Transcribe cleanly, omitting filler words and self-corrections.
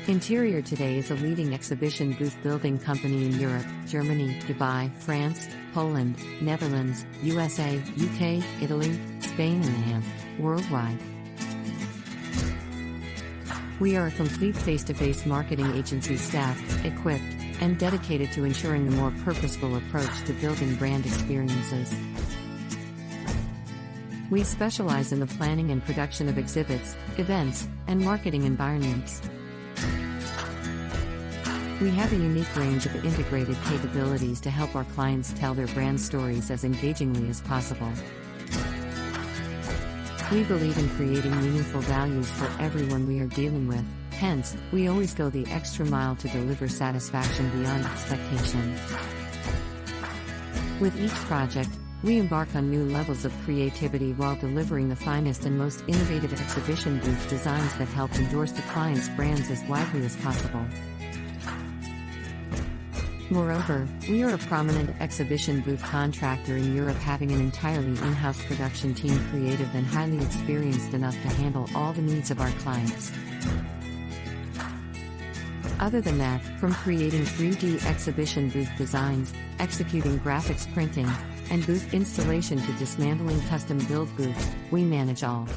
Interior Today is a leading exhibition booth building company in Europe, Germany, Dubai, France, Poland, Netherlands, USA, UK, Italy, Spain and worldwide. We are a complete face-to-face marketing agency staffed, equipped, and dedicated to ensuring a more purposeful approach to building brand experiences. We specialize in the planning and production of exhibits, events, and marketing environments. We have a unique range of integrated capabilities to help our clients tell their brand stories as engagingly as possible. We believe in creating meaningful values for everyone we are dealing with, hence, we always go the extra mile to deliver satisfaction beyond expectations. With each project, we embark on new levels of creativity while delivering the finest and most innovative exhibition booth designs that help endorse the client's brands as widely as possible. Moreover, we are a prominent exhibition booth contractor in Europe, having an entirely in-house production team creative and highly experienced enough to handle all the needs of our clients. Other than that, from creating 3D exhibition booth designs, executing graphics printing, and booth installation to dismantling custom-built booths, we manage all.